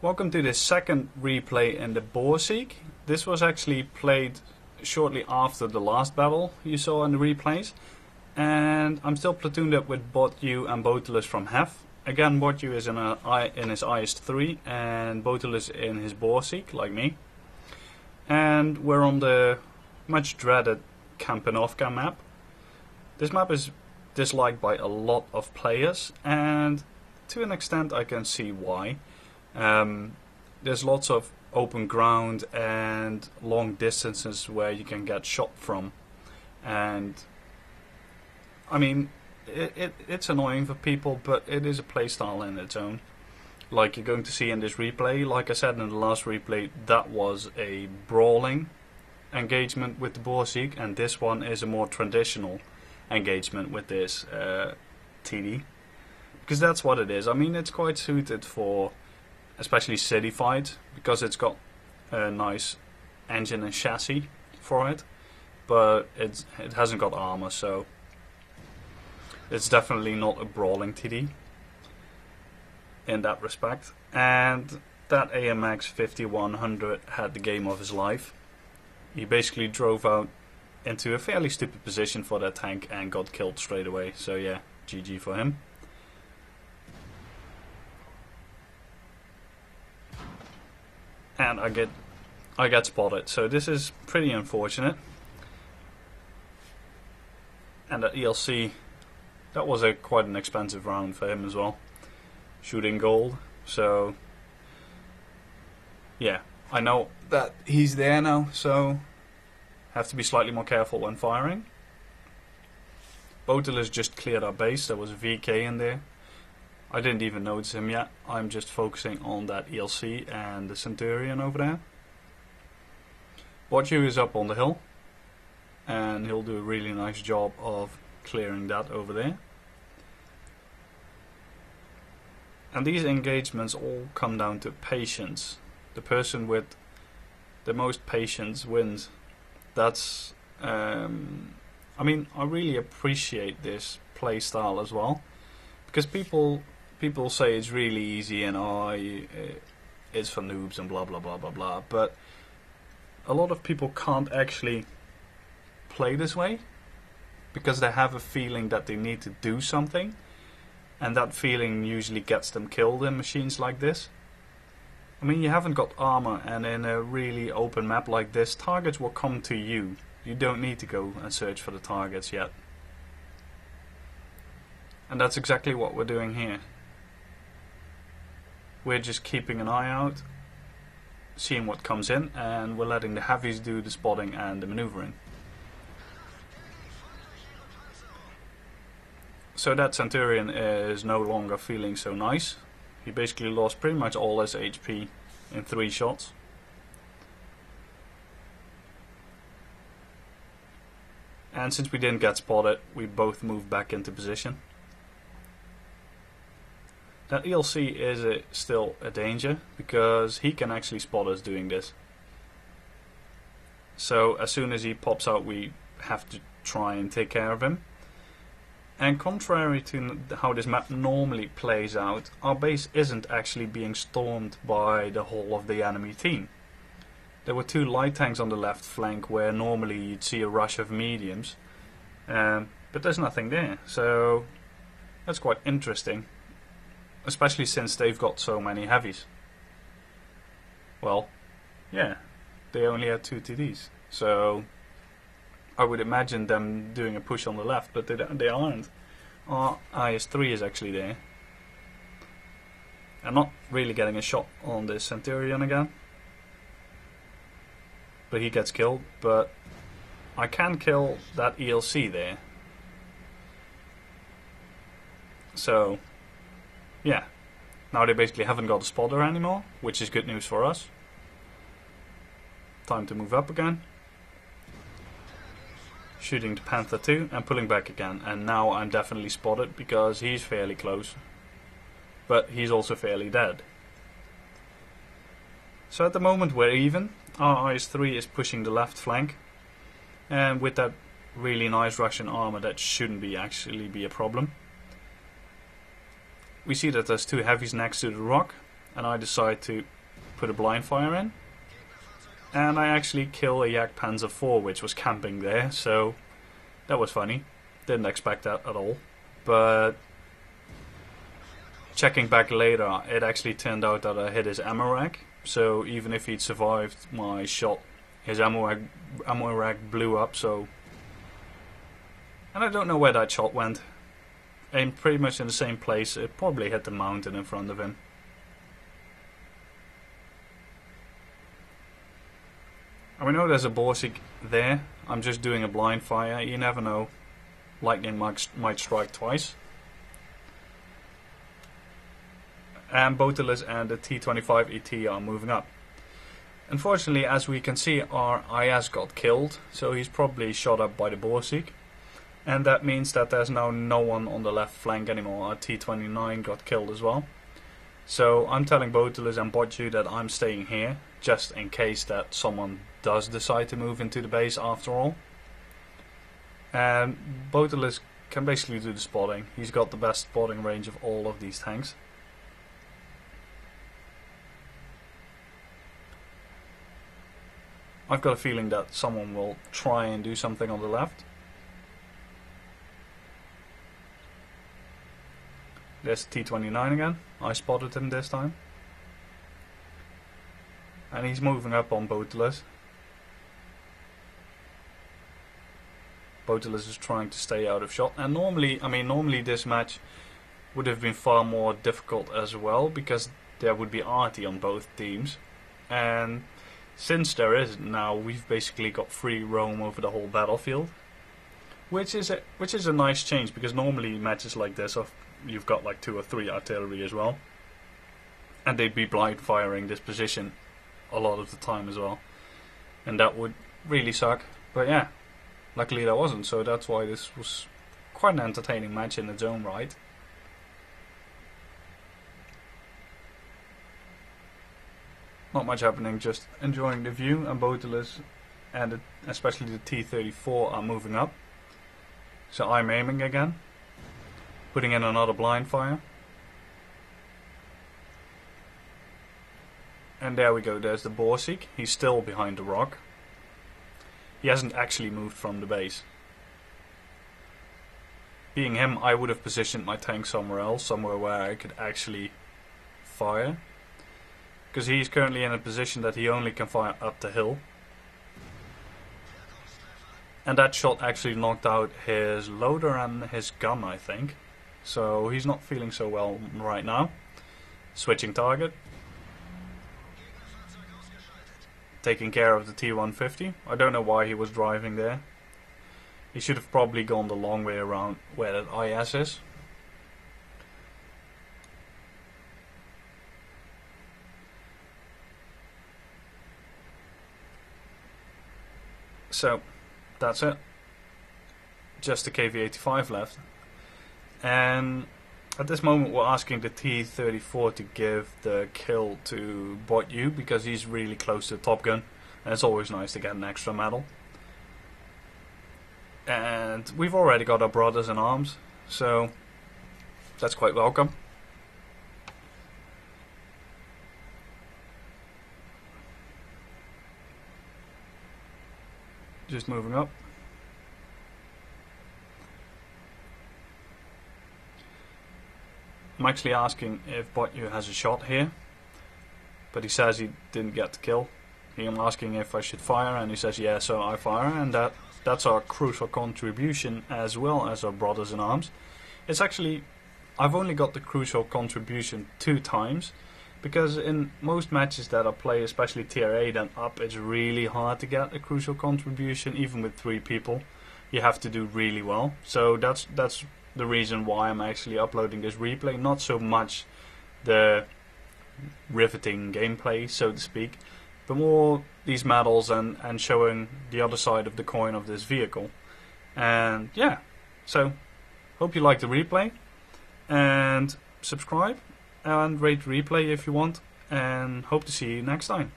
Welcome to the second replay in the Borsig. This was actually played shortly after the last battle you saw in the replays. And I'm still platooned up with Botu and Botulus from Hef. Again, Botu is in his IS-3 and Botulus in his Borsig, like me. And we're on the much dreaded Malinovka map. This map is disliked by a lot of players, and to an extent I can see why. There's lots of open ground and long distances where you can get shot from, and I mean it's annoying for people, but it is a playstyle in its own, like you're going to see in this replay. Like I said in the last replay, that was a brawling engagement with the Borsig, and this one is a more traditional engagement with this TD, because that's what it is. I mean, it's quite suited for especially city fight, because it's got a nice engine and chassis for it, but it hasn't got armor, so it's definitely not a brawling TD in that respect. And that AMX 5100 had the game of his life. He basically drove out into a fairly stupid position for that tank and got killed straight away, so yeah, GG for him. And I get spotted, so this is pretty unfortunate. And that ELC, that was quite an expensive round for him as well, shooting gold. So yeah, I know that he's there now, so have to be slightly more careful when firing. Botulus just cleared our base. There was a VK in there. I didn't even notice him yet. I'm just focusing on that ELC and the Centurion over there. Botu is up on the hill, and he'll do a really nice job of clearing that over there. And these engagements all come down to patience. The person with the most patience wins. That's I mean, I really appreciate this play style as well, because people say it's really easy and it's for noobs and blah blah blah blah blah, but a lot of people can't actually play this way because they have a feeling that they need to do something, and that feeling usually gets them killed in machines like this. I mean, you haven't got armor, and in a really open map like this, targets will come to you. You don't need to go and search for the targets yet. And that's exactly what we're doing here. We're just keeping an eye out, seeing what comes in, and we're letting the heavies do the spotting and the maneuvering. So that Centurion is no longer feeling so nice. He basically lost pretty much all his HP in 3 shots. And since we didn't get spotted, we both moved back into position. That ELC is still a danger, because he can actually spot us doing this. So as soon as he pops out, we have to try and take care of him. And contrary to how this map normally plays out, our base isn't actually being stormed by the whole of the enemy team. There were 2 light tanks on the left flank where normally you'd see a rush of mediums, but there's nothing there, so that's quite interesting, especially since they've got so many heavies. Well, yeah, they only had 2 TDs, so I would imagine them doing a push on the left, but they aren't. Our IS-3 is actually there. I'm not really getting a shot on this Centurion again, but he gets killed. But I can kill that ELC there. So yeah, now they basically haven't got a spotter anymore, which is good news for us. Time to move up again. Shooting the Panther 2 and pulling back again, and now I'm definitely spotted because he's fairly close, but he's also fairly dead. So at the moment we're even. Our IS-3 is pushing the left flank, and with that really nice Russian armor, that shouldn't actually be a problem. We see that there's 2 heavies next to the rock, and I decide to put a blind fire in. And I actually kill a Yak Panzer IV, which was camping there, so that was funny. Didn't expect that at all. But checking back later, it actually turned out that I hit his ammo rack. So even if he'd survived my shot, his ammo rack blew up, so... And I don't know where that shot went. Aimed pretty much in the same place. It probably hit the mountain in front of him. And we know there's a Borsig there. I'm just doing a blind fire. You never know. Lightning might strike twice. And Botelus and the T25 ET are moving up. Unfortunately, as we can see, our IS got killed. So he's probably shot up by the Borsig. And that means that there's now no one on the left flank anymore. Our T29 got killed as well. So I'm telling Botelus and Botju that I'm staying here, just in case that someone does decide to move into the base after all. And Botelus can basically do the spotting. He's got the best spotting range of all of these tanks. I've got a feeling that someone will try and do something on the left. There's T29 again. I spotted him this time. And he's moving up on Botelus. Botelus is trying to stay out of shot. And normally this match would have been far more difficult as well, because there would be arty on both teams. And since there isn't now, we've basically got free roam over the whole battlefield. Which is a nice change, because normally matches like this you've got like 2 or 3 artillery as well, and they'd be blind firing this position a lot of the time as well, and that would really suck. But yeah, luckily that wasn't, so that's why this was quite an entertaining match in its own right. Not much happening, just enjoying the view, and Botelus and especially the T-34 are moving up. So I'm aiming again, putting in another blind fire. And there we go, there's the Borsig. He's still behind the rock. He hasn't actually moved from the base. Being him, I would have positioned my tank somewhere else, somewhere where I could actually fire. Because he's currently in a position that he only can fire up the hill. And that shot actually knocked out his loader and his gun, I think. So he's not feeling so well right now. Switching target. Taking care of the T-150. I don't know why he was driving there. He should have probably gone the long way around where that IS is. So that's it. Just the KV-85 left. And at this moment we're asking the T-34 to give the kill to Botju, because he's really close to the Top Gun, and it's always nice to get an extra medal. And we've already got our brothers in arms, so that's quite welcome. Just moving up. I'm actually asking if Botju has a shot here, but he says he didn't get the kill. I'm asking if I should fire, and he says yeah, so I fire, and that's our crucial contribution as well as our brothers in arms. It's actually, I've only got the crucial contribution 2 times, because in most matches that I play, especially tier 8 and up, it's really hard to get a crucial contribution, even with 3 people. You have to do really well. So that's the reason why I'm actually uploading this replay, not so much the riveting gameplay, so to speak, but more these medals and showing the other side of the coin of this vehicle. And yeah, so hope you like the replay, and subscribe and rate replay if you want, and hope to see you next time.